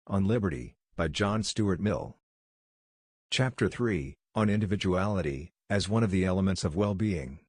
On Liberty, by John Stuart Mill. Chapter 3, on Individuality, as one of the elements of well-being.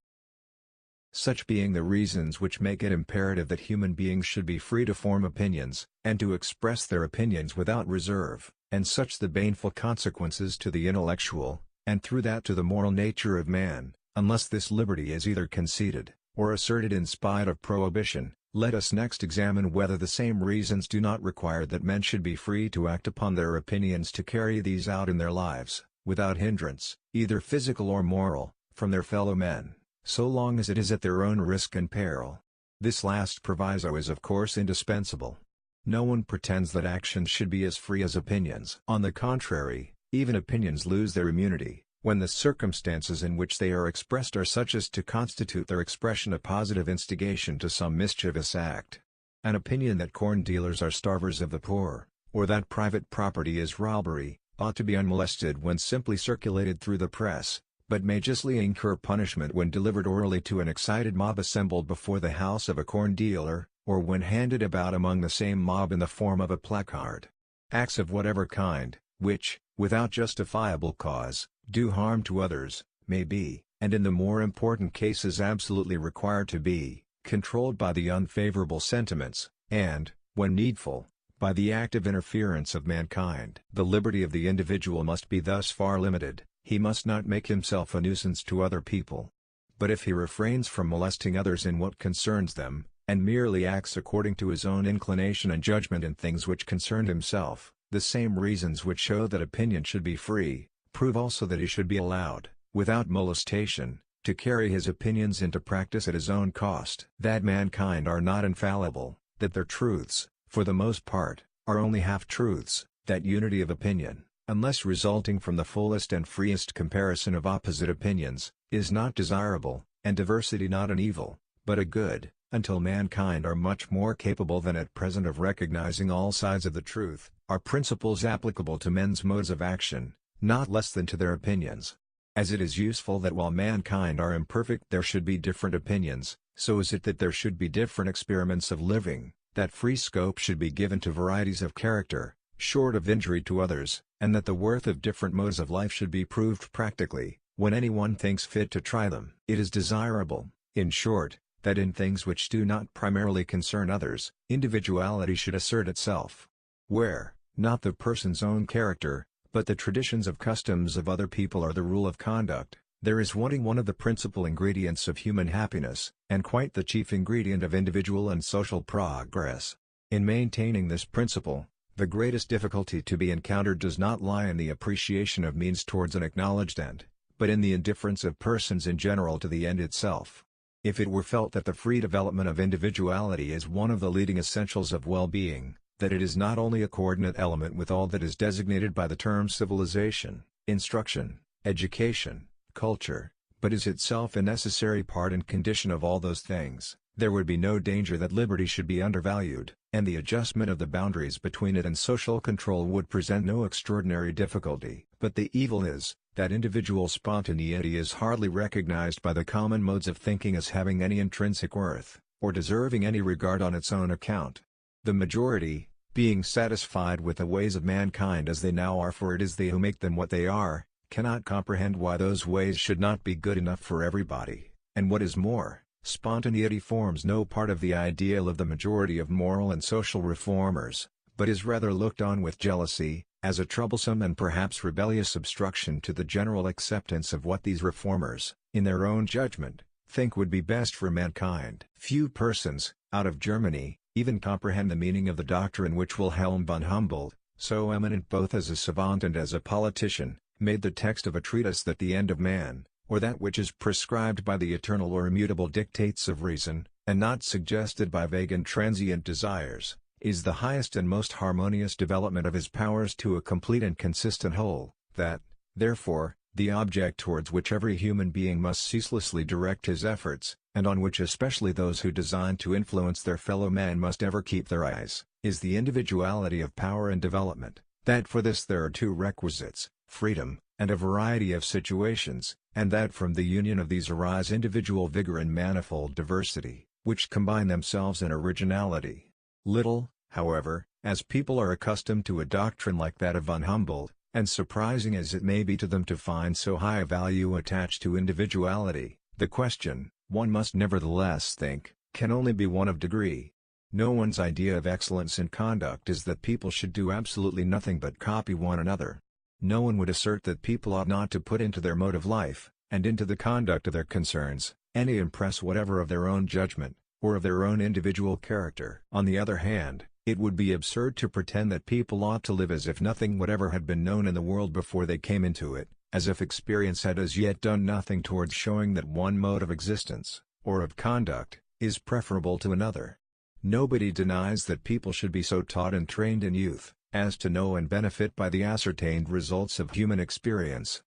Such being the reasons which make it imperative that human beings should be free to form opinions, and to express their opinions without reserve, and such the baneful consequences to the intellectual, and through that to the moral nature of man, unless this liberty is either conceded, or asserted in spite of prohibition, let us next examine whether the same reasons do not require that men should be free to act upon their opinions to carry these out in their lives, without hindrance, either physical or moral, from their fellow men, so long as it is at their own risk and peril. This last proviso is of course indispensable. No one pretends that actions should be as free as opinions. On the contrary, even opinions lose their immunity, when the circumstances in which they are expressed are such as to constitute their expression a positive instigation to some mischievous act. An opinion that corn dealers are starvers of the poor, or that private property is robbery, ought to be unmolested when simply circulated through the press, but may justly incur punishment when delivered orally to an excited mob assembled before the house of a corn dealer, or when handed about among the same mob in the form of a placard. Acts of whatever kind, which, without justifiable cause, do harm to others, may be, and in the more important cases absolutely required to be, controlled by the unfavorable sentiments, and, when needful, by the active interference of mankind. The liberty of the individual must be thus far limited: he must not make himself a nuisance to other people. But if he refrains from molesting others in what concerns them, and merely acts according to his own inclination and judgment in things which concern himself, the same reasons which show that opinion should be free, prove also that he should be allowed, without molestation, to carry his opinions into practice at his own cost. That mankind are not infallible, that their truths, for the most part, are only half-truths, that unity of opinion, unless resulting from the fullest and freest comparison of opposite opinions, is not desirable, and diversity not an evil, but a good, until mankind are much more capable than at present of recognizing all sides of the truth, are principles applicable to men's modes of action, not less than to their opinions. As it is useful that while mankind are imperfect there should be different opinions, so is it that there should be different experiments of living, that free scope should be given to varieties of character, short of injury to others, and that the worth of different modes of life should be proved practically, when anyone thinks fit to try them. It is desirable, in short, that in things which do not primarily concern others, individuality should assert itself. Where, not the person's own character, but the traditions of customs of other people are the rule of conduct, there is wanting one of the principal ingredients of human happiness, and quite the chief ingredient of individual and social progress. In maintaining this principle, the greatest difficulty to be encountered does not lie in the appreciation of means towards an acknowledged end, but in the indifference of persons in general to the end itself. If it were felt that the free development of individuality is one of the leading essentials of well-being, that it is not only a coordinate element with all that is designated by the term civilization, instruction, education, culture, but is itself a necessary part and condition of all those things, there would be no danger that liberty should be undervalued, and the adjustment of the boundaries between it and social control would present no extraordinary difficulty. But the evil is, that individual spontaneity is hardly recognized by the common modes of thinking as having any intrinsic worth, or deserving any regard on its own account. The majority, being satisfied with the ways of mankind as they now are, for it is they who make them what they are, cannot comprehend why those ways should not be good enough for everybody, and what is more, spontaneity forms no part of the ideal of the majority of moral and social reformers, but is rather looked on with jealousy, as a troublesome and perhaps rebellious obstruction to the general acceptance of what these reformers, in their own judgment, think would be best for mankind. Few persons, out of Germany, even comprehend the meaning of the doctrine which Wilhelm von Humboldt, so eminent both as a savant and as a politician, made the text of a treatise that the end of man, or that which is prescribed by the eternal or immutable dictates of reason, and not suggested by vague and transient desires, is the highest and most harmonious development of his powers to a complete and consistent whole, that, therefore, the object towards which every human being must ceaselessly direct his efforts, and on which especially those who design to influence their fellow men must ever keep their eyes, is the individuality of power and development, that for this there are two requisites, freedom, and a variety of situations, and that from the union of these arise individual vigor and manifold diversity, which combine themselves in originality. Little, however, As people are accustomed to a doctrine like that of von Humboldt, and surprising as it may be to them to find so high a value attached to individuality, the question, one must nevertheless think, can only be one of degree. No one's idea of excellence in conduct is that people should do absolutely nothing but copy one another. No one would assert that people ought not to put into their mode of life, and into the conduct of their concerns, any impress whatever of their own judgment, or of their own individual character. On the other hand, it would be absurd to pretend that people ought to live as if nothing whatever had been known in the world before they came into it, as if experience had as yet done nothing towards showing that one mode of existence, or of conduct, is preferable to another. Nobody denies that people should be so taught and trained in youth, as to know and benefit by the ascertained results of human experience.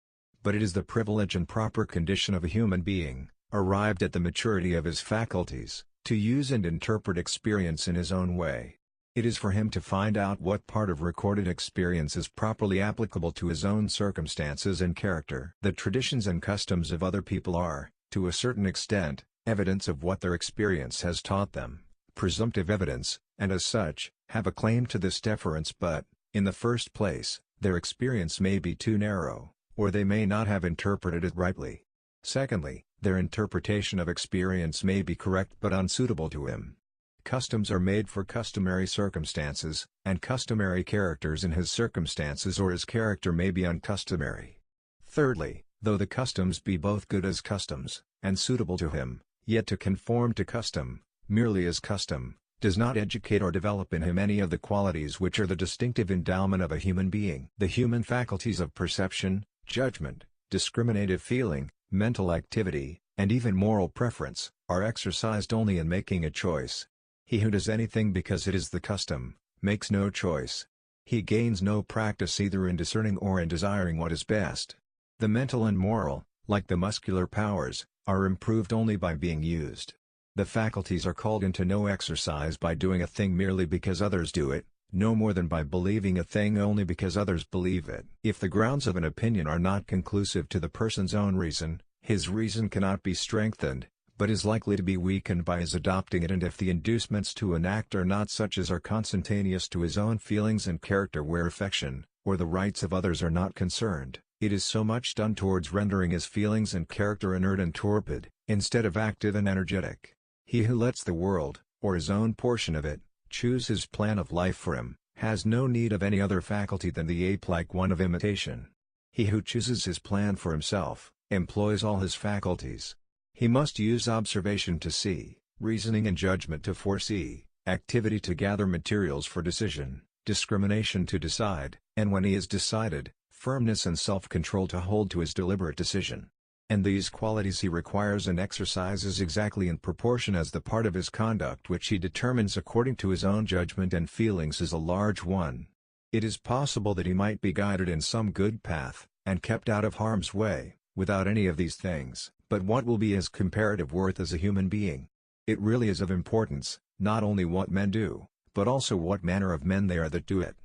But it is the privilege and proper condition of a human being, arrived at the maturity of his faculties, to use and interpret experience in his own way. It is for him to find out what part of recorded experience is properly applicable to his own circumstances and character. The traditions and customs of other people are, to a certain extent, evidence of what their experience has taught them, presumptive evidence, and as such, have a claim to this deference, but, in the first place, their experience may be too narrow, or they may not have interpreted it rightly. Secondly, their interpretation of experience may be correct but unsuitable to him. Customs are made for customary circumstances, and customary characters in his circumstances or his character may be uncustomary. Thirdly, though the customs be both good as customs, and suitable to him, yet to conform to custom, merely as custom, does not educate or develop in him any of the qualities which are the distinctive endowment of a human being. The human faculties of perception, judgment, discriminative feeling, mental activity, and even moral preference, are exercised only in making a choice. He who does anything because it is the custom, makes no choice. He gains no practice either in discerning or in desiring what is best. The mental and moral, like the muscular powers, are improved only by being used. The faculties are called into no exercise by doing a thing merely because others do it, no more than by believing a thing only because others believe it. If the grounds of an opinion are not conclusive to the person's own reason, his reason cannot be strengthened, but is likely to be weakened by his adopting it, and if the inducements to an act are not such as are consentaneous to his own feelings and character where affection, or the rights of others are not concerned, it is so much done towards rendering his feelings and character inert and torpid, instead of active and energetic. He who lets the world, or his own portion of it, choose his plan of life for him, has no need of any other faculty than the ape-like one of imitation. He who chooses his plan for himself, employs all his faculties. He must use observation to see, reasoning and judgment to foresee, activity to gather materials for decision, discrimination to decide, and when he has decided, firmness and self-control to hold to his deliberate decision. And these qualities he requires and exercises exactly in proportion as the part of his conduct which he determines according to his own judgment and feelings is a large one. It is possible that he might be guided in some good path, and kept out of harm's way, without any of these things. But what will be his comparative worth as a human being? It really is of importance, not only what men do, but also what manner of men they are that do it.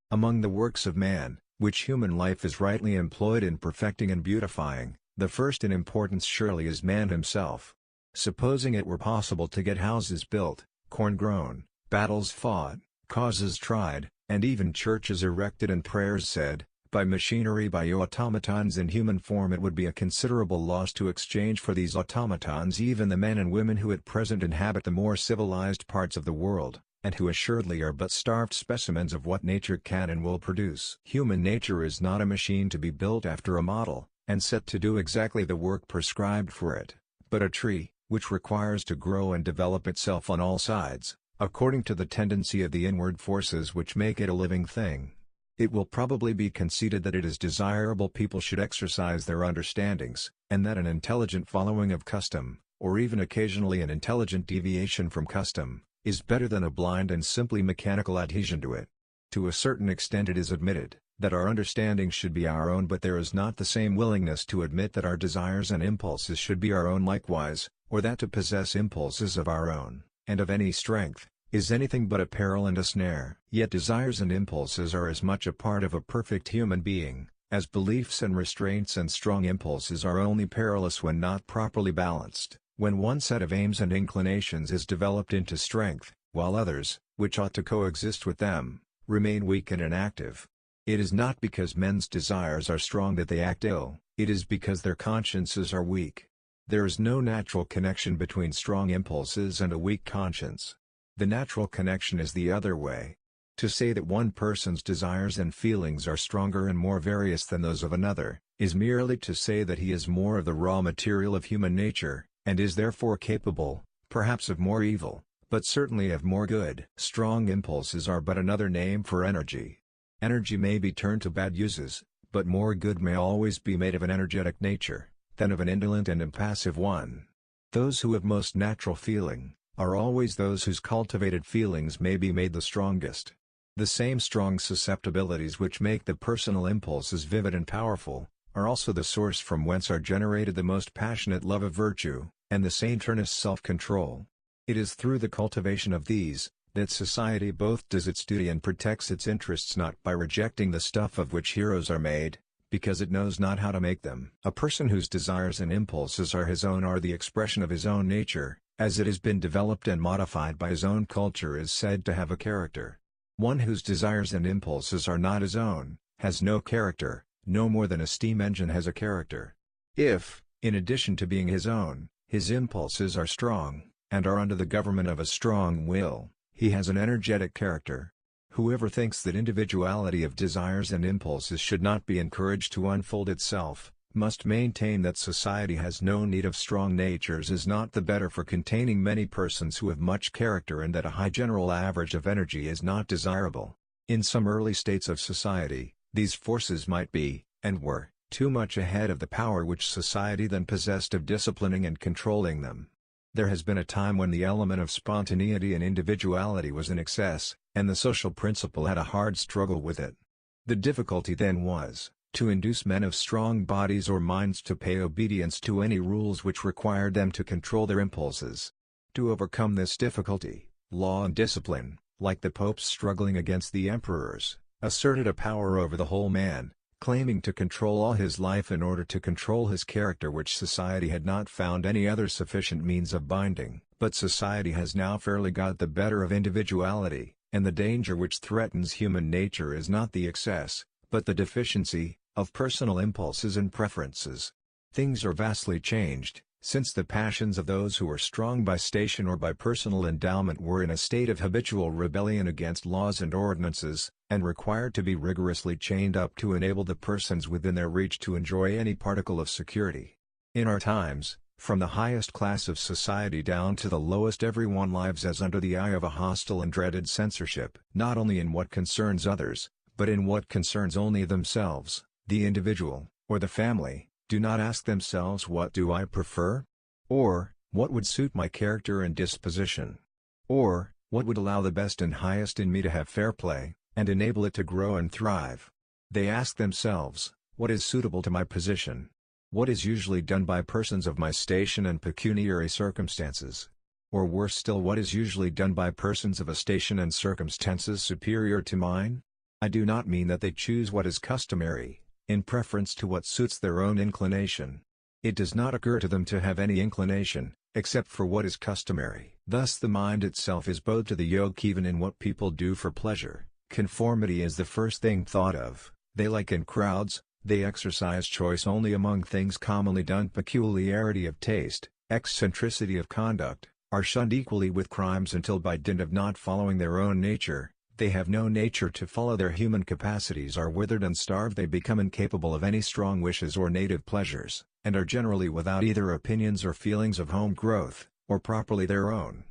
Among the works of man, which human life is rightly employed in perfecting and beautifying, the first in importance surely is man himself. Supposing it were possible to get houses built, corn grown, battles fought, causes tried, and even churches erected and prayers said, by machinery by automatons in human form, it would be a considerable loss to exchange for these automatons even the men and women who at present inhabit the more civilized parts of the world, and who assuredly are but starved specimens of what nature can and will produce. Human nature is not a machine to be built after a model, and set to do exactly the work prescribed for it, but a tree, which requires to grow and develop itself on all sides, according to the tendency of the inward forces which make it a living thing. It will probably be conceded that it is desirable people should exercise their understandings, and that an intelligent following of custom, or even occasionally an intelligent deviation from custom, is better than a blind and simply mechanical adhesion to it. To a certain extent it is admitted, that our understandings should be our own, but there is not the same willingness to admit that our desires and impulses should be our own likewise, or that to possess impulses of our own, and of any strength, is anything but a peril and a snare. Yet desires and impulses are as much a part of a perfect human being, as beliefs and restraints and strong impulses are only perilous when not properly balanced. When one set of aims and inclinations is developed into strength, while others, which ought to coexist with them, remain weak and inactive. It is not because men's desires are strong that they act ill, it is because their consciences are weak. There is no natural connection between strong impulses and a weak conscience. The natural connection is the other way. To say that one person's desires and feelings are stronger and more various than those of another, is merely to say that he is more of the raw material of human nature, and is therefore capable, perhaps of more evil, but certainly of more good. Strong impulses are but another name for energy. Energy may be turned to bad uses, but more good may always be made of an energetic nature, than of an indolent and impassive one. Those who have most natural feeling, are always those whose cultivated feelings may be made the strongest. The same strong susceptibilities which make the personal impulses vivid and powerful, are also the source from whence are generated the most passionate love of virtue, and the sainturnous self-control. It is through the cultivation of these, that society both does its duty and protects its interests, not by rejecting the stuff of which heroes are made, because it knows not how to make them. A person whose desires and impulses are his own are the expression of his own nature, as it has been developed and modified by his own culture, is said to have a character. One whose desires and impulses are not his own, has no character, no more than a steam engine has a character. If, in addition to being his own, his impulses are strong, and are under the government of a strong will, he has an energetic character. Whoever thinks that individuality of desires and impulses should not be encouraged to unfold itself, must maintain that society has no need of strong natures, is not the better for containing many persons who have much character, and that a high general average of energy is not desirable. In some early states of society, these forces might be, and were, too much ahead of the power which society then possessed of disciplining and controlling them. There has been a time when the element of spontaneity and individuality was in excess, and the social principle had a hard struggle with it. The difficulty then was, to induce men of strong bodies or minds to pay obedience to any rules which required them to control their impulses. To overcome this difficulty, law and discipline, like the popes struggling against the emperors, asserted a power over the whole man, claiming to control all his life in order to control his character, which society had not found any other sufficient means of binding. But society has now fairly got the better of individuality, and the danger which threatens human nature is not the excess, but the deficiency, of personal impulses and preferences. Things are vastly changed, since the passions of those who were strong by station or by personal endowment were in a state of habitual rebellion against laws and ordinances, and required to be rigorously chained up to enable the persons within their reach to enjoy any particle of security. In our times, from the highest class of society down to the lowest, everyone lives as under the eye of a hostile and dreaded censorship, not only in what concerns others, but in what concerns only themselves. The individual, or the family, do not ask themselves, what do I prefer? Or, what would suit my character and disposition? Or, what would allow the best and highest in me to have fair play, and enable it to grow and thrive? They ask themselves, what is suitable to my position? What is usually done by persons of my station and pecuniary circumstances? Or worse still, what is usually done by persons of a station and circumstances superior to mine? I do not mean that they choose what is customary, in preference to what suits their own inclination. It does not occur to them to have any inclination, except for what is customary. Thus the mind itself is bowed to the yoke even in what people do for pleasure. Conformity is the first thing thought of. They like in crowds, they exercise choice only among things commonly done. Peculiarity of taste, eccentricity of conduct, are shunned equally with crimes, until by dint of not following their own nature, they have no nature to follow. Their human capacities are withered and starved. They become incapable of any strong wishes or native pleasures, and are generally without either opinions or feelings of home growth, or properly their own.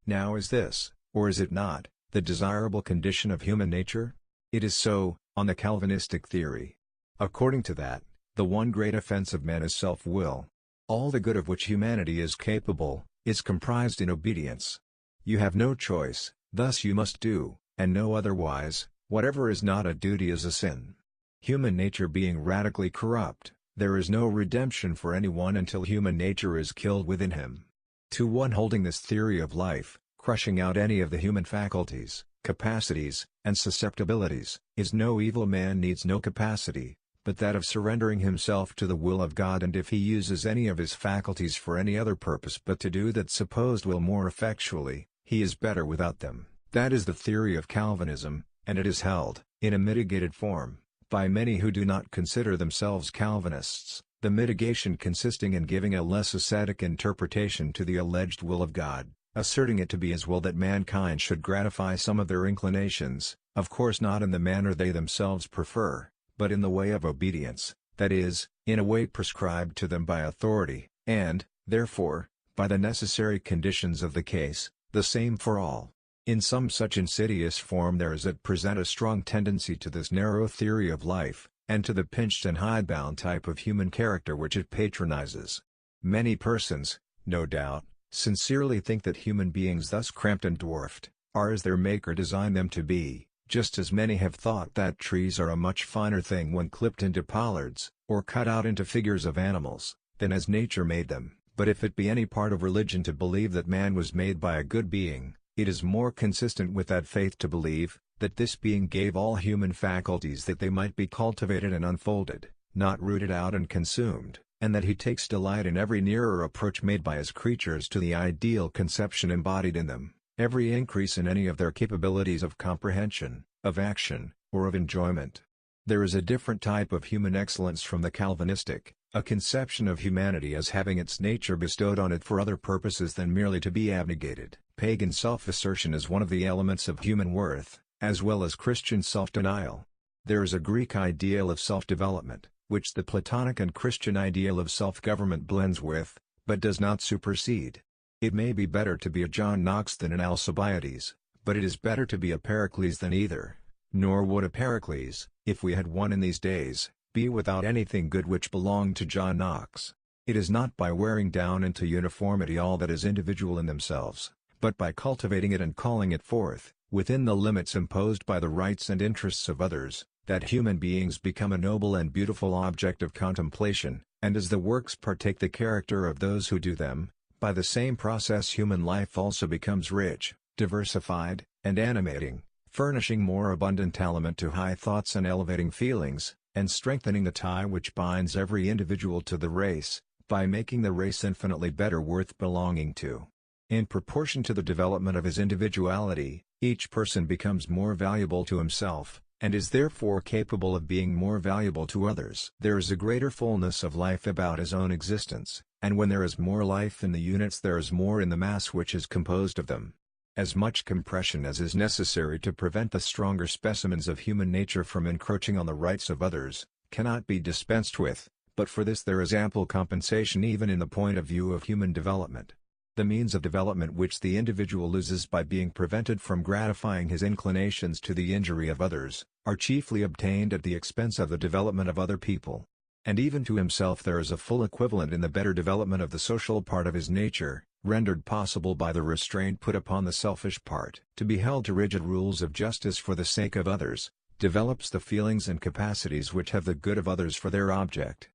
Now is this, or is it not, the desirable condition of human nature? It is so, on the Calvinistic theory. According to that, the one great offense of man is self-will. All the good of which humanity is capable, is comprised in obedience. You have no choice, thus you must do, and no otherwise. Whatever is not a duty is a sin. Human nature being radically corrupt, there is no redemption for anyone until human nature is killed within him. To one holding this theory of life, crushing out any of the human faculties, capacities, and susceptibilities, is no evil. Man needs no capacity, but that of surrendering himself to the will of God, and if he uses any of his faculties for any other purpose but to do that supposed will more effectually, he is better without them. That is the theory of Calvinism, and it is held, in a mitigated form, by many who do not consider themselves Calvinists, the mitigation consisting in giving a less ascetic interpretation to the alleged will of God, asserting it to be His will that mankind should gratify some of their inclinations, of course not in the manner they themselves prefer, but in the way of obedience, that is, in a way prescribed to them by authority, and, therefore, by the necessary conditions of the case, the same for all. In some such insidious form there is at present a strong tendency to this narrow theory of life, and to the pinched and hidebound type of human character which it patronizes. Many persons, no doubt, sincerely think that human beings thus cramped and dwarfed, are as their Maker designed them to be, just as many have thought that trees are a much finer thing when clipped into pollards, or cut out into figures of animals, than as nature made them. But if it be any part of religion to believe that man was made by a good being, it is more consistent with that faith to believe, that this being gave all human faculties that they might be cultivated and unfolded, not rooted out and consumed, and that He takes delight in every nearer approach made by His creatures to the ideal conception embodied in them, every increase in any of their capabilities of comprehension, of action, or of enjoyment. There is a different type of human excellence from the Calvinistic, a conception of humanity as having its nature bestowed on it for other purposes than merely to be abnegated. Pagan self-assertion is one of the elements of human worth, as well as Christian self-denial. There is a Greek ideal of self-development, which the Platonic and Christian ideal of self-government blends with, but does not supersede. It may be better to be a John Knox than an Alcibiades, but it is better to be a Pericles than either. Nor would a Pericles, if we had one in these days, be without anything good which belonged to John Knox. It is not by wearing down into uniformity all that is individual in themselves, but by cultivating it and calling it forth, within the limits imposed by the rights and interests of others, that human beings become a noble and beautiful object of contemplation, and as the works partake the character of those who do them, by the same process human life also becomes rich, diversified, and animating, furnishing more abundant aliment to high thoughts and elevating feelings, and strengthening the tie which binds every individual to the race, by making the race infinitely better worth belonging to. In proportion to the development of his individuality, each person becomes more valuable to himself, and is therefore capable of being more valuable to others. There is a greater fullness of life about his own existence, and when there is more life in the units there is more in the mass which is composed of them. As much compression as is necessary to prevent the stronger specimens of human nature from encroaching on the rights of others, cannot be dispensed with, but for this there is ample compensation even in the point of view of human development. The means of development which the individual loses by being prevented from gratifying his inclinations to the injury of others, are chiefly obtained at the expense of the development of other people. And even to himself there is a full equivalent in the better development of the social part of his nature, rendered possible by the restraint put upon the selfish part. To be held to rigid rules of justice for the sake of others, develops the feelings and capacities which have the good of others for their object.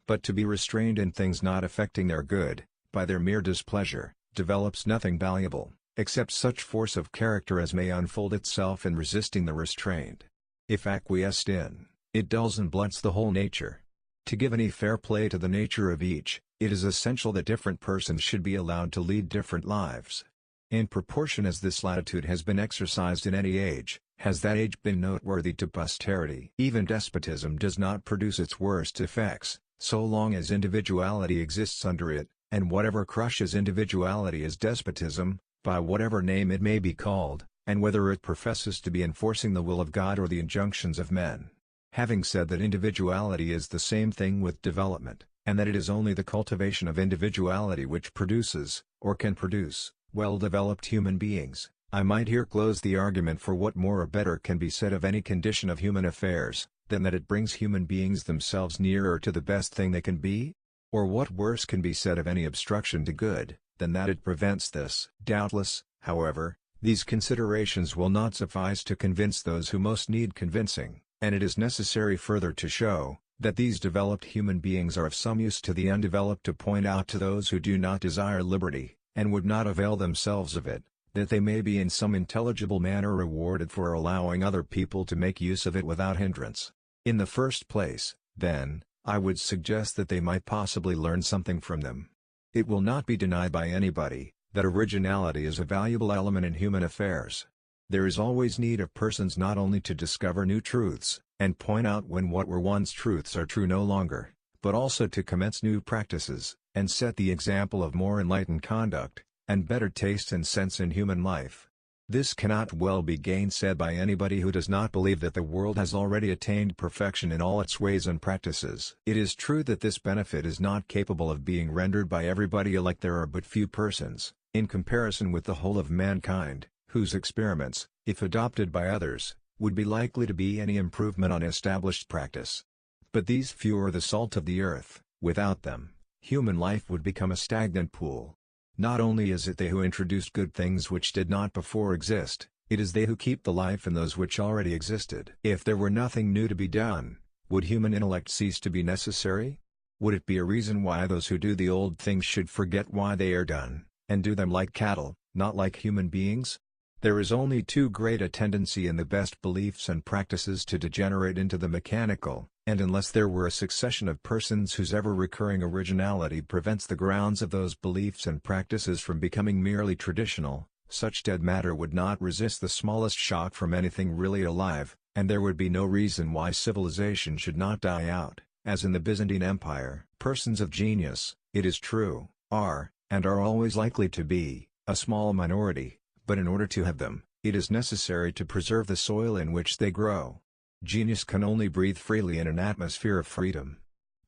But to be restrained in things not affecting their good, by their mere displeasure, develops nothing valuable, except such force of character as may unfold itself in resisting the restraint. If acquiesced in, it dulls and blunts the whole nature. To give any fair play to the nature of each, it is essential that different persons should be allowed to lead different lives. In proportion as this latitude has been exercised in any age, has that age been noteworthy to posterity. Even despotism does not produce its worst effects, so long as individuality exists under it, and whatever crushes individuality is despotism, by whatever name it may be called, and whether it professes to be enforcing the will of God or the injunctions of men. Having said that individuality is the same thing with development, and that it is only the cultivation of individuality which produces, or can produce, well-developed human beings, I might here close the argument for what more or better can be said of any condition of human affairs, than that it brings human beings themselves nearer to the best thing they can be? Or what worse can be said of any obstruction to good, than that it prevents this? Doubtless, however, these considerations will not suffice to convince those who most need convincing, and it is necessary further to show, that these developed human beings are of some use to the undeveloped, to point out to those who do not desire liberty, and would not avail themselves of it, that they may be in some intelligible manner rewarded for allowing other people to make use of it without hindrance. In the first place, then, I would suggest that they might possibly learn something from them. It will not be denied by anybody, that originality is a valuable element in human affairs. There is always need of persons not only to discover new truths, and point out when what were once truths are true no longer, but also to commence new practices, and set the example of more enlightened conduct, and better taste and sense in human life. This cannot well be gainsaid by anybody who does not believe that the world has already attained perfection in all its ways and practices. It is true that this benefit is not capable of being rendered by everybody alike. There are but few persons, in comparison with the whole of mankind, whose experiments, if adopted by others, would be likely to be any improvement on established practice. But these few are the salt of the earth. Without them, human life would become a stagnant pool. Not only is it they who introduced good things which did not before exist, it is they who keep the life in those which already existed. If there were nothing new to be done, would human intellect cease to be necessary? Would it be a reason why those who do the old things should forget why they are done, and do them like cattle, not like human beings? There is only too great a tendency in the best beliefs and practices to degenerate into the mechanical, and unless there were a succession of persons whose ever-recurring originality prevents the grounds of those beliefs and practices from becoming merely traditional, such dead matter would not resist the smallest shock from anything really alive, and there would be no reason why civilization should not die out, as in the Byzantine Empire. Persons of genius, it is true, are, and are always likely to be, a small minority, but in order to have them, it is necessary to preserve the soil in which they grow. Genius can only breathe freely in an atmosphere of freedom.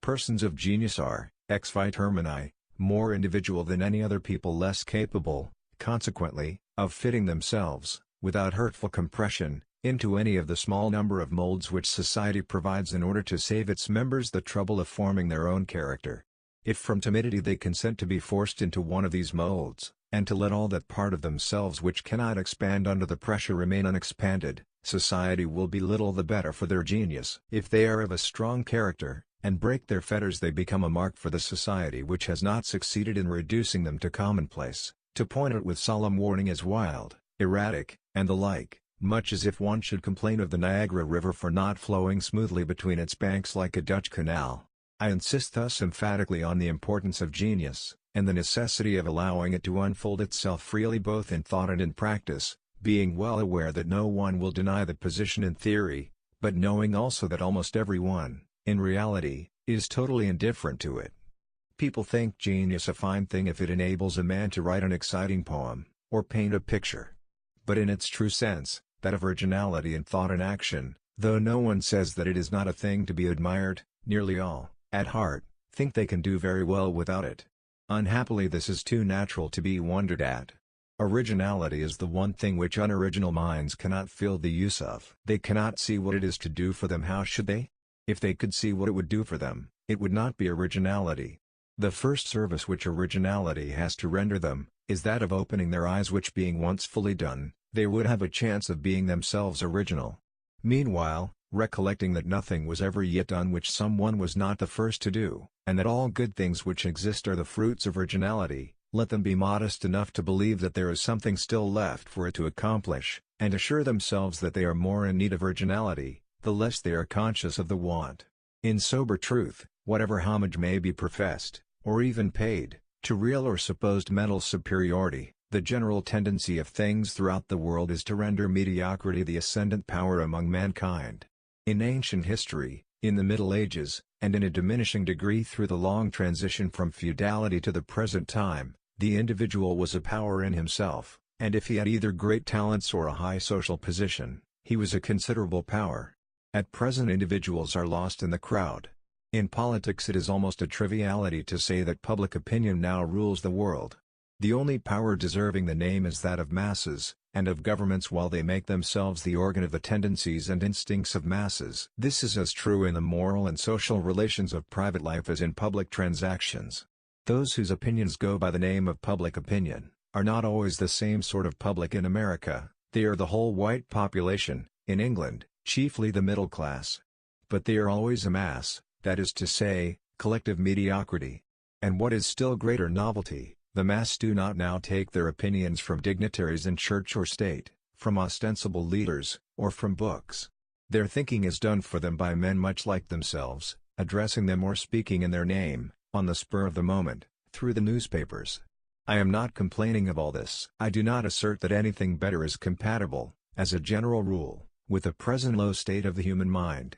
Persons of genius are, ex vi termini, more individual than any other people, less capable, consequently, of fitting themselves, without hurtful compression, into any of the small number of molds which society provides in order to save its members the trouble of forming their own character. If from timidity they consent to be forced into one of these molds, and to let all that part of themselves which cannot expand under the pressure remain unexpanded, society will be little the better for their genius. If they are of a strong character, and break their fetters, they become a mark for the society which has not succeeded in reducing them to commonplace, to point out with solemn warning as wild, erratic, and the like, much as if one should complain of the Niagara River for not flowing smoothly between its banks like a Dutch canal. I insist thus emphatically on the importance of genius, and the necessity of allowing it to unfold itself freely both in thought and in practice, being well aware that no one will deny the position in theory, but knowing also that almost every one, in reality, is totally indifferent to it. People think genius a fine thing if it enables a man to write an exciting poem, or paint a picture. But in its true sense, that of originality in thought and action, though no one says that it is not a thing to be admired, nearly all, at heart, think they can do very well without it. Unhappily, this is too natural to be wondered at. Originality is the one thing which unoriginal minds cannot feel the use of. They cannot see what it is to do for them. How should they? If they could see what it would do for them, it would not be originality. The first service which originality has to render them, is that of opening their eyes, which being once fully done, they would have a chance of being themselves original. Meanwhile, recollecting that nothing was ever yet done which someone was not the first to do, and that all good things which exist are the fruits of originality, let them be modest enough to believe that there is something still left for it to accomplish, and assure themselves that they are more in need of originality, the less they are conscious of the want. In sober truth, whatever homage may be professed, or even paid, to real or supposed mental superiority, the general tendency of things throughout the world is to render mediocrity the ascendant power among mankind. In ancient history, in the Middle Ages, and in a diminishing degree through the long transition from feudality to the present time, the individual was a power in himself, and if he had either great talents or a high social position, he was a considerable power. At present individuals are lost in the crowd. In politics it is almost a triviality to say that public opinion now rules the world. The only power deserving the name is that of masses, and of governments, while they make themselves the organ of the tendencies and instincts of masses. This is as true in the moral and social relations of private life as in public transactions. Those whose opinions go by the name of public opinion, are not always the same sort of public. In America, they are the whole white population, in England, chiefly the middle class. But they are always a mass, that is to say, collective mediocrity. And what is still greater novelty, the mass do not now take their opinions from dignitaries in church or state, from ostensible leaders, or from books. Their thinking is done for them by men much like themselves, addressing them or speaking in their name, on the spur of the moment, through the newspapers. I am not complaining of all this. I do not assert that anything better is compatible, as a general rule, with the present low state of the human mind.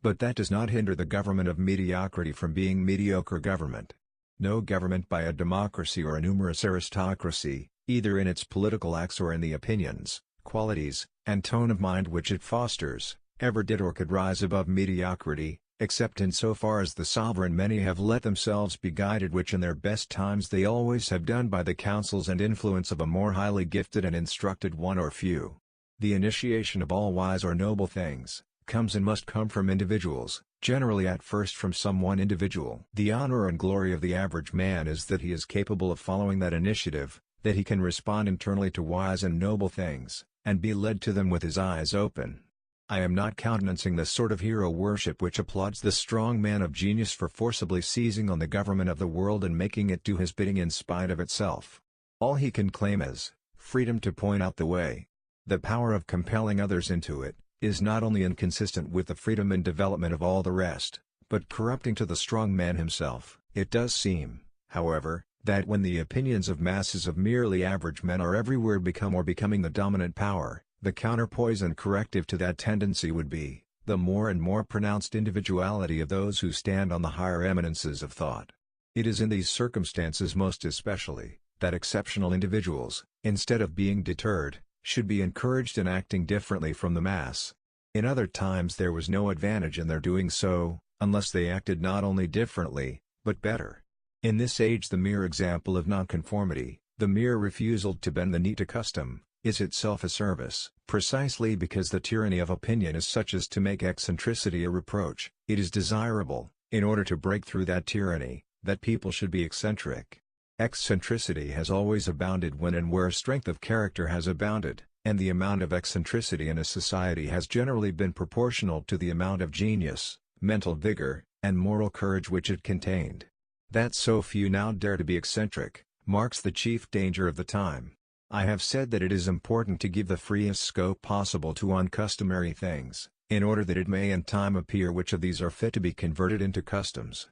But that does not hinder the government of mediocrity from being mediocre government. No government by a democracy or a numerous aristocracy, either in its political acts or in the opinions, qualities, and tone of mind which it fosters, ever did or could rise above mediocrity, except in so far as the sovereign many have let themselves be guided, which in their best times they always have done, by the counsels and influence of a more highly gifted and instructed one or few. The initiation of all wise or noble things, comes and must come from individuals, generally at first from some one individual. The honor and glory of the average man is that he is capable of following that initiative, that he can respond internally to wise and noble things, and be led to them with his eyes open. I am not countenancing the sort of hero worship which applauds the strong man of genius for forcibly seizing on the government of the world and making it do his bidding in spite of itself. All he can claim is freedom to point out the way. The power of compelling others into it is not only inconsistent with the freedom and development of all the rest, but corrupting to the strong man himself. It does seem, however, that when the opinions of masses of merely average men are everywhere becoming the dominant power, the counterpoise and corrective to that tendency would be the more and more pronounced individuality of those who stand on the higher eminences of thought. It is in these circumstances most especially, that exceptional individuals, instead of being deterred, should be encouraged in acting differently from the mass. In other times there was no advantage in their doing so, unless they acted not only differently, but better. In this age the mere example of nonconformity, the mere refusal to bend the knee to custom, is itself a service. Precisely because the tyranny of opinion is such as to make eccentricity a reproach, it is desirable, in order to break through that tyranny, that people should be eccentric. Eccentricity has always abounded when and where strength of character has abounded, and the amount of eccentricity in a society has generally been proportional to the amount of genius, mental vigor, and moral courage which it contained. That so few now dare to be eccentric, marks the chief danger of the time. I have said that it is important to give the freest scope possible to uncustomary things, in order that it may in time appear which of these are fit to be converted into customs.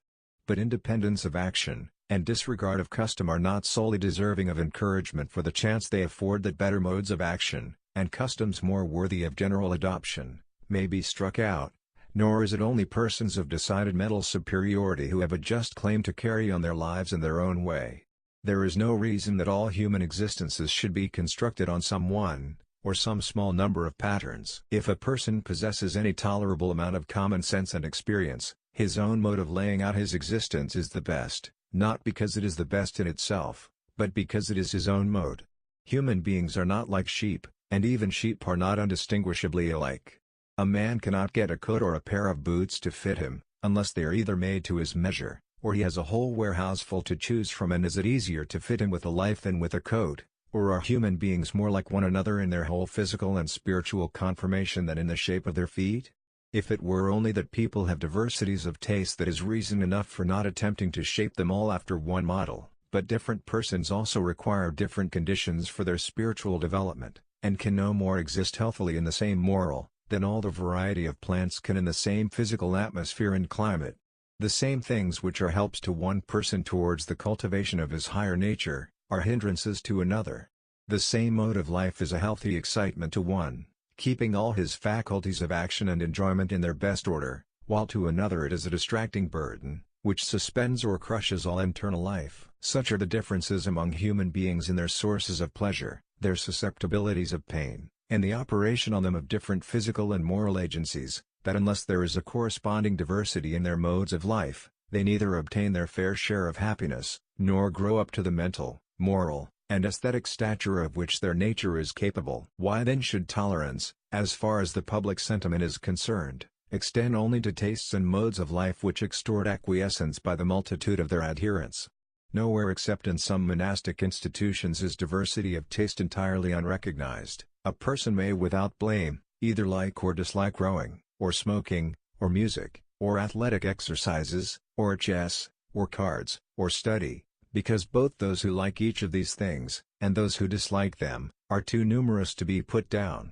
But independence of action, and disregard of custom are not solely deserving of encouragement for the chance they afford that better modes of action, and customs more worthy of general adoption, may be struck out, nor is it only persons of decided mental superiority who have a just claim to carry on their lives in their own way. There is no reason that all human existences should be constructed on some one, or some small number of patterns. If a person possesses any tolerable amount of common sense and experience, his own mode of laying out his existence is the best, not because it is the best in itself, but because it is his own mode. Human beings are not like sheep, and even sheep are not undistinguishably alike. A man cannot get a coat or a pair of boots to fit him, unless they are either made to his measure, or he has a whole warehouse full to choose from. And is it easier to fit him with a life than with a coat, or are human beings more like one another in their whole physical and spiritual conformation than in the shape of their feet? If it were only that people have diversities of taste, that is reason enough for not attempting to shape them all after one model. But different persons also require different conditions for their spiritual development, and can no more exist healthily in the same moral, than all the variety of plants can in the same physical atmosphere and climate. The same things which are helps to one person towards the cultivation of his higher nature, are hindrances to another. The same mode of life is a healthy excitement to one, keeping all his faculties of action and enjoyment in their best order, while to another it is a distracting burden, which suspends or crushes all internal life. Such are the differences among human beings in their sources of pleasure, their susceptibilities of pain, and the operation on them of different physical and moral agencies, that unless there is a corresponding diversity in their modes of life, they neither obtain their fair share of happiness, nor grow up to the mental, moral, and aesthetic stature of which their nature is capable. Why then should tolerance, as far as the public sentiment is concerned, extend only to tastes and modes of life which extort acquiescence by the multitude of their adherents? Nowhere except in some monastic institutions is diversity of taste entirely unrecognized. A person may without blame, either like or dislike rowing, or smoking, or music, or athletic exercises, or chess, or cards, or study, because both those who like each of these things, and those who dislike them, are too numerous to be put down.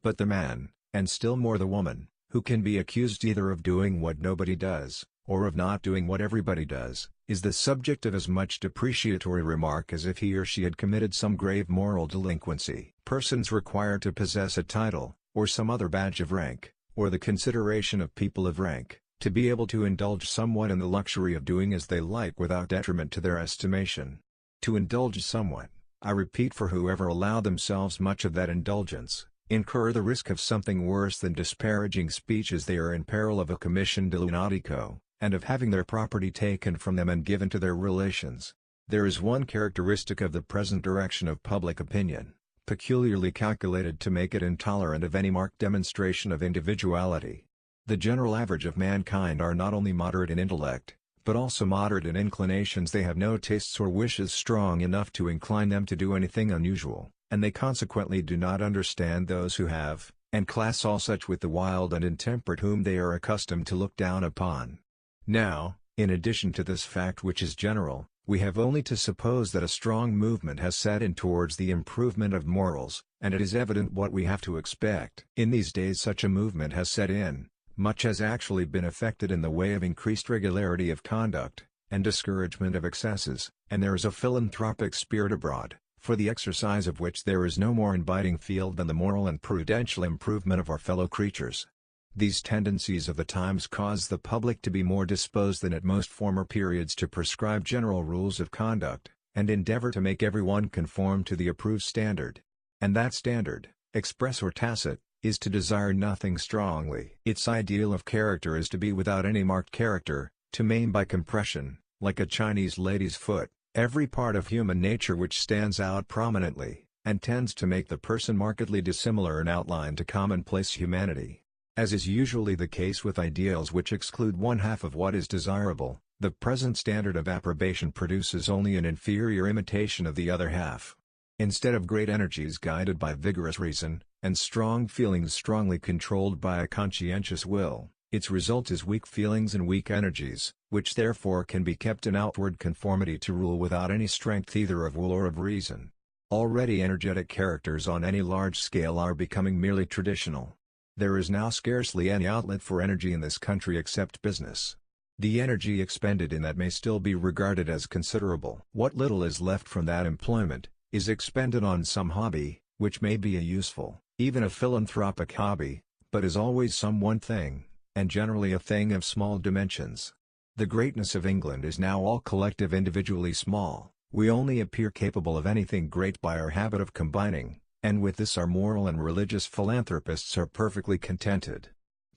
But the man, and still more the woman, who can be accused either of doing what nobody does, or of not doing what everybody does, is the subject of as much depreciatory remark as if he or she had committed some grave moral delinquency. Persons required to possess a title, or some other badge of rank, or the consideration of people of rank, to be able to indulge somewhat in the luxury of doing as they like without detriment to their estimation. To indulge somewhat, I repeat, for whoever allow themselves much of that indulgence, incur the risk of something worse than disparaging speech, as they are in peril of a commission de lunatico, and of having their property taken from them and given to their relations. There is one characteristic of the present direction of public opinion, peculiarly calculated to make it intolerant of any marked demonstration of individuality. The general average of mankind are not only moderate in intellect, but also moderate in inclinations. They have no tastes or wishes strong enough to incline them to do anything unusual, and they consequently do not understand those who have, and class all such with the wild and intemperate whom they are accustomed to look down upon. Now, in addition to this fact, which is general, we have only to suppose that a strong movement has set in towards the improvement of morals, and it is evident what we have to expect. In these days such a movement has set in. Much has actually been effected in the way of increased regularity of conduct, and discouragement of excesses, and there is a philanthropic spirit abroad, for the exercise of which there is no more inviting field than the moral and prudential improvement of our fellow creatures. These tendencies of the times cause the public to be more disposed than at most former periods to prescribe general rules of conduct, and endeavor to make every one conform to the approved standard. And that standard, express or tacit, is to desire nothing strongly. Its ideal of character is to be without any marked character, to maim by compression, like a Chinese lady's foot, every part of human nature which stands out prominently, and tends to make the person markedly dissimilar in outline to commonplace humanity. As is usually the case with ideals which exclude one half of what is desirable, the present standard of approbation produces only an inferior imitation of the other half. Instead of great energies guided by vigorous reason, and strong feelings strongly controlled by a conscientious will, its result is weak feelings and weak energies, which therefore can be kept in outward conformity to rule without any strength either of will or of reason. Already energetic characters on any large scale are becoming merely traditional. There is now scarcely any outlet for energy in this country except business. The energy expended in that may still be regarded as considerable. What little is left from that employment, is expended on some hobby, which may be a useful, even a philanthropic hobby, but is always some one thing, and generally a thing of small dimensions. The greatness of England is now all collective, individually small. We only appear capable of anything great by our habit of combining, and with this our moral and religious philanthropists are perfectly contented.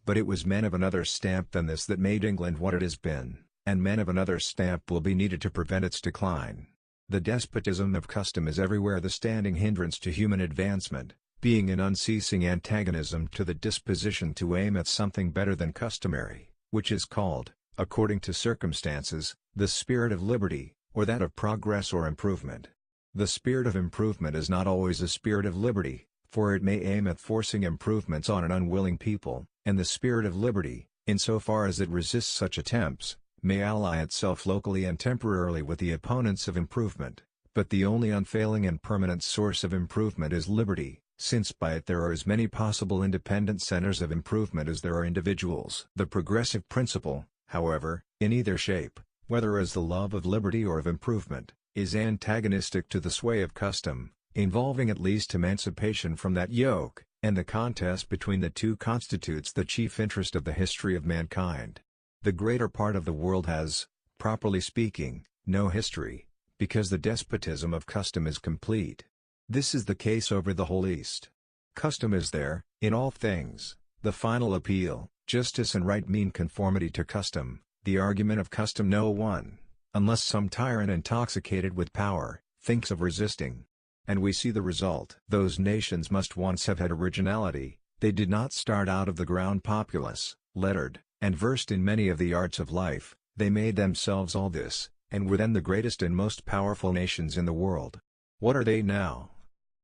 But it was men of another stamp than this that made England what it has been, and men of another stamp will be needed to prevent its decline. The despotism of custom is everywhere the standing hindrance to human advancement, being an unceasing antagonism to the disposition to aim at something better than customary, which is called, according to circumstances, the spirit of liberty, or that of progress or improvement. The spirit of improvement is not always a spirit of liberty, for it may aim at forcing improvements on an unwilling people, and the spirit of liberty, in so far as it resists such attempts, may ally itself locally and temporarily with the opponents of improvement, but the only unfailing and permanent source of improvement is liberty, since by it there are as many possible independent centers of improvement as there are individuals. The progressive principle, however, in either shape, whether as the love of liberty or of improvement, is antagonistic to the sway of custom, involving at least emancipation from that yoke, and the contest between the two constitutes the chief interest of the history of mankind. The greater part of the world has, properly speaking, no history, because the despotism of custom is complete. This is the case over the whole East. Custom is there, in all things, the final appeal. Justice and right mean conformity to custom. The argument of custom no one, unless some tyrant intoxicated with power, thinks of resisting. And we see the result. Those nations must once have had originality. They did not start out of the ground populous, lettered, and versed in many of the arts of life. They made themselves all this, and were then the greatest and most powerful nations in the world. What are they now?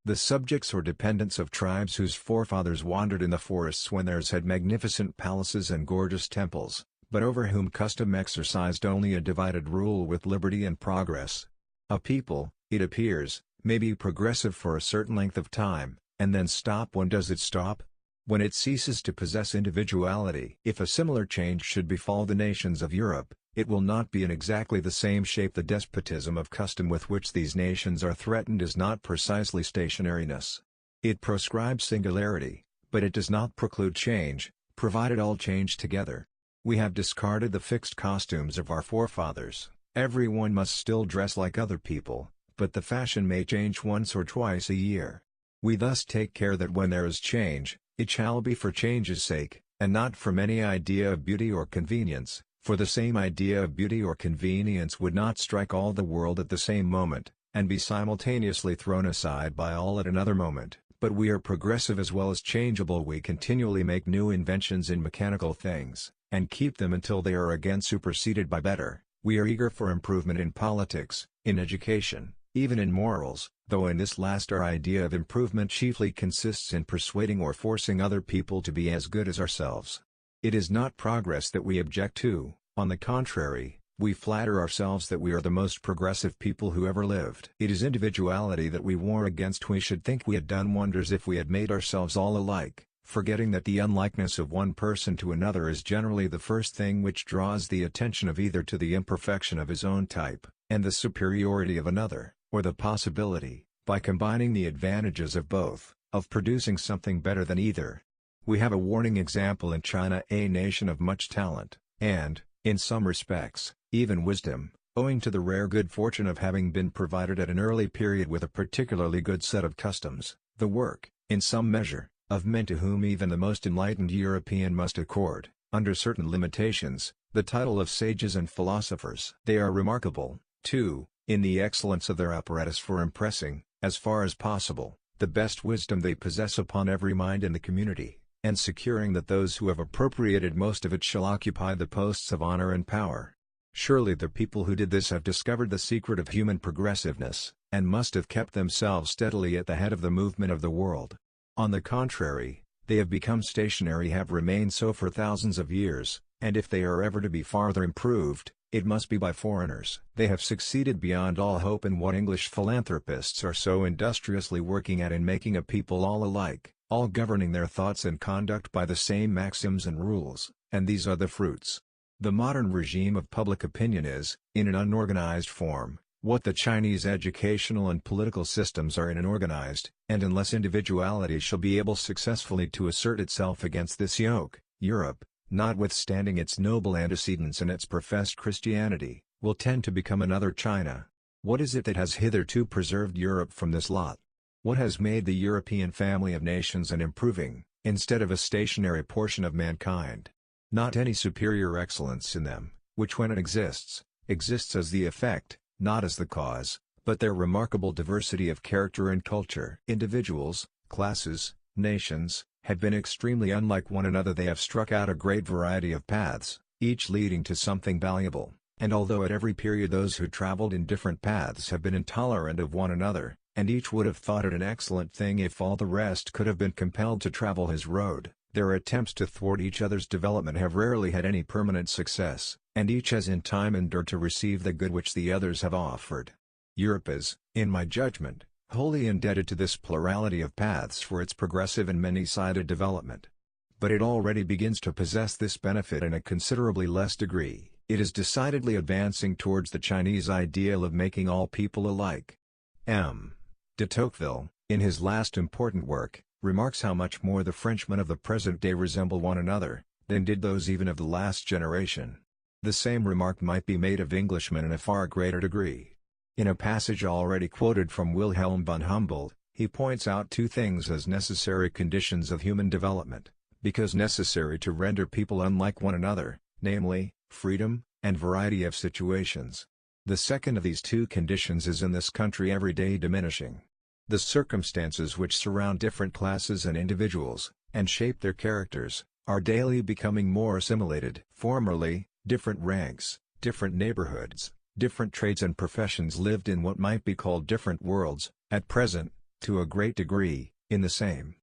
The subjects or dependents of tribes whose forefathers wandered in the forests when theirs had magnificent palaces and gorgeous temples, but over whom custom exercised only a divided rule with liberty and progress. A people, it appears, may be progressive for a certain length of time, and then stop. When does it stop? when it ceases to possess individuality. If a similar change should befall the nations of Europe, it will not be in exactly the same shape. The despotism of custom with which these nations are threatened is not precisely stationariness. It proscribes singularity, but it does not preclude change, provided all change together. We have discarded the fixed costumes of our forefathers. Everyone must still dress like other people, but the fashion may change once or twice a year. We thus take care that when there is change, it shall be for change's sake, and not from any idea of beauty or convenience, for the same idea of beauty or convenience would not strike all the world at the same moment, and be simultaneously thrown aside by all at another moment. But we are progressive as well as changeable. We continually make new inventions in mechanical things, and keep them until they are again superseded by better. We are eager for improvement in politics, in education, even in morals, though in this last our idea of improvement chiefly consists in persuading or forcing other people to be as good as ourselves. It is not progress that we object to, on the contrary, we flatter ourselves that we are the most progressive people who ever lived. It is individuality that we war against. We should think we had done wonders if we had made ourselves all alike, forgetting that the unlikeness of one person to another is generally the first thing which draws the attention of either to the imperfection of his own type, and the superiority of another, or the possibility, by combining the advantages of both, of producing something better than either. We have a warning example in China, a nation of much talent, and, in some respects, even wisdom, owing to the rare good fortune of having been provided at an early period with a particularly good set of customs, the work, in some measure, of men to whom even the most enlightened European must accord, under certain limitations, the title of sages and philosophers. They are remarkable, too, in the excellence of their apparatus for impressing, as far as possible, the best wisdom they possess upon every mind in the community, and securing that those who have appropriated most of it shall occupy the posts of honor and power. Surely the people who did this have discovered the secret of human progressiveness, and must have kept themselves steadily at the head of the movement of the world. On the contrary, they have become stationary, have remained so for thousands of years, and if they are ever to be farther improved, it must be by foreigners. They have succeeded beyond all hope in what English philanthropists are so industriously working at, in making a people all alike, all governing their thoughts and conduct by the same maxims and rules, and these are the fruits. The modern regime of public opinion is, in an unorganized form, what the Chinese educational and political systems are in an organized, and unless individuality shall be able successfully to assert itself against this yoke, Europe, notwithstanding its noble antecedents and its professed Christianity, will tend to become another China. What is it that has hitherto preserved Europe from this lot? What has made the European family of nations an improving, instead of a stationary portion of mankind? Not any superior excellence in them, which when it exists as the effect, not as the cause, but their remarkable diversity of character and culture. Individuals, classes, nations, have been extremely unlike one another. They have struck out a great variety of paths, each leading to something valuable, and although at every period those who traveled in different paths have been intolerant of one another, and each would have thought it an excellent thing if all the rest could have been compelled to travel his road, their attempts to thwart each other's development have rarely had any permanent success, and each has in time endured to receive the good which the others have offered. Europe is, in my judgment, wholly indebted to this plurality of paths for its progressive and many-sided development. But it already begins to possess this benefit in a considerably less degree. It is decidedly advancing towards the Chinese ideal of making all people alike. M. de Tocqueville, in his last important work, remarks how much more the Frenchmen of the present day resemble one another, than did those even of the last generation. The same remark might be made of Englishmen in a far greater degree. In a passage already quoted from Wilhelm von Humboldt, he points out two things as necessary conditions of human development, because necessary to render people unlike one another, namely, freedom, and variety of situations. The second of these two conditions is in this country every day diminishing. The circumstances which surround different classes and individuals, and shape their characters, are daily becoming more assimilated. Formerly, different ranks, different neighborhoods, different trades and professions lived in what might be called different worlds. At present, to a great degree, in the same.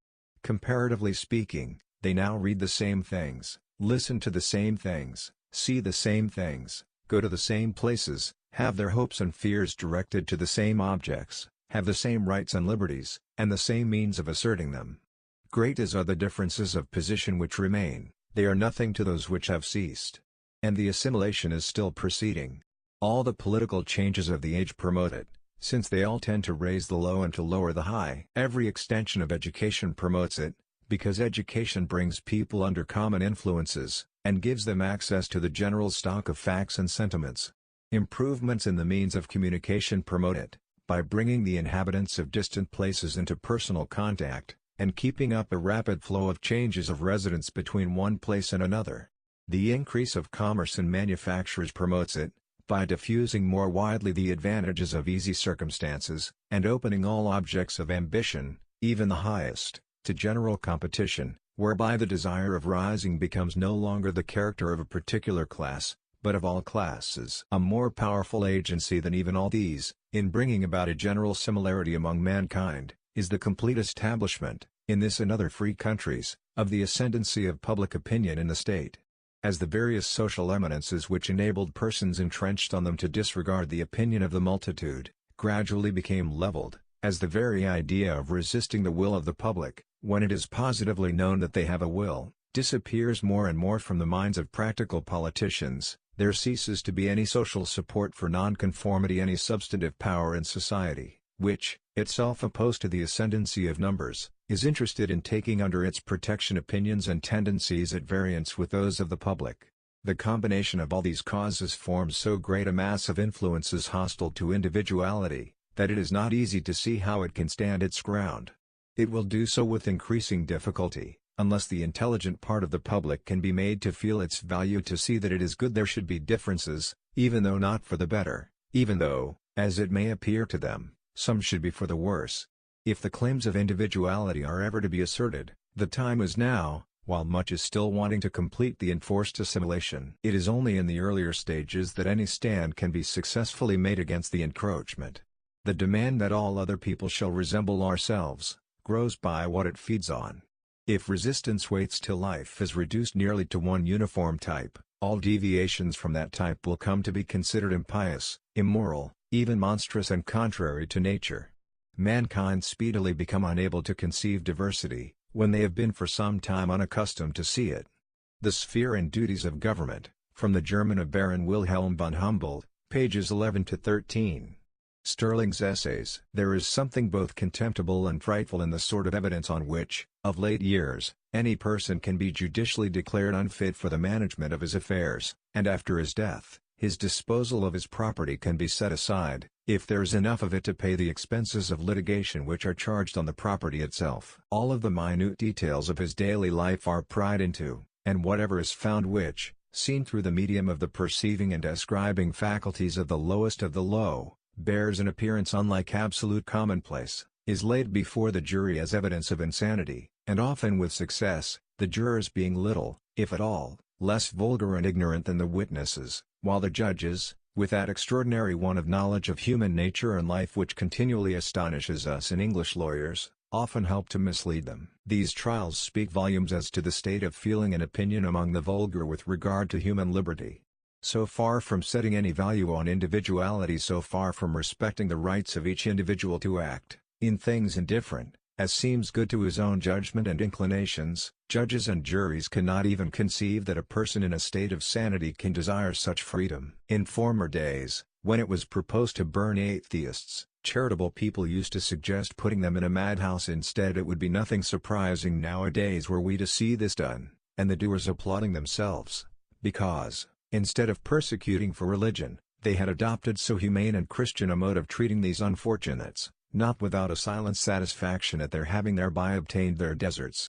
Comparatively speaking, they now read the same things, listen to the same things, see the same things, go to the same places, have their hopes and fears directed to the same objects, have the same rights and liberties, and the same means of asserting them. Great as are the differences of position which remain, they are nothing to those which have ceased. And the assimilation is still proceeding. All the political changes of the age promote it, since they all tend to raise the low and to lower the high. Every extension of education promotes it, because education brings people under common influences, and gives them access to the general stock of facts and sentiments. Improvements in the means of communication promote it, by bringing the inhabitants of distant places into personal contact, and keeping up a rapid flow of changes of residence between one place and another. The increase of commerce and manufactures promotes it, by diffusing more widely the advantages of easy circumstances, and opening all objects of ambition, even the highest, to general competition, whereby the desire of rising becomes no longer the character of a particular class, but of all classes. A more powerful agency than even all these, in bringing about a general similarity among mankind, is the complete establishment, in this and other free countries, of the ascendancy of public opinion in the state. As the various social eminences which enabled persons entrenched on them to disregard the opinion of the multitude, gradually became leveled, as the very idea of resisting the will of the public, when it is positively known that they have a will, disappears more and more from the minds of practical politicians, there ceases to be any social support for nonconformity, any substantive power in society, which, itself opposed to the ascendancy of numbers, is interested in taking under its protection opinions and tendencies at variance with those of the public. The combination of all these causes forms so great a mass of influences hostile to individuality, that it is not easy to see how it can stand its ground. It will do so with increasing difficulty, unless the intelligent part of the public can be made to feel its value, to see that it is good there should be differences, even though not for the better, even though, as it may appear to them, some should be for the worse. If the claims of individuality are ever to be asserted, the time is now, while much is still wanting to complete the enforced assimilation. It is only in the earlier stages that any stand can be successfully made against the encroachment. The demand that all other people shall resemble ourselves, grows by what it feeds on. If resistance waits till life is reduced nearly to one uniform type, all deviations from that type will come to be considered impious, immoral, even monstrous and contrary to nature. Mankind speedily become unable to conceive diversity, when they have been for some time unaccustomed to see it. The Sphere and Duties of Government, from the German of Baron Wilhelm von Humboldt, pages 11 to 13. Sterling's Essays. There is something both contemptible and frightful in the sort of evidence on which, of late years, any person can be judicially declared unfit for the management of his affairs, and after his death, his disposal of his property can be set aside, if there is enough of it to pay the expenses of litigation which are charged on the property itself. All of the minute details of his daily life are pried into, and whatever is found which, seen through the medium of the perceiving and ascribing faculties of the lowest of the low, bears an appearance unlike absolute commonplace, is laid before the jury as evidence of insanity, and often with success, the jurors being little, if at all, less vulgar and ignorant than the witnesses, while the judges, with that extraordinary want of knowledge of human nature and life which continually astonishes us in English lawyers, often help to mislead them. These trials speak volumes as to the state of feeling and opinion among the vulgar with regard to human liberty. So far from setting any value on individuality, so far from respecting the rights of each individual to act, in things indifferent, as seems good to his own judgment and inclinations, judges and juries cannot even conceive that a person in a state of sanity can desire such freedom. In former days, when it was proposed to burn atheists, charitable people used to suggest putting them in a madhouse instead. It would be nothing surprising nowadays were we to see this done, and the doers applauding themselves, because, instead of persecuting for religion, they had adopted so humane and Christian a mode of treating these unfortunates, not without a silent satisfaction at their having thereby obtained their deserts.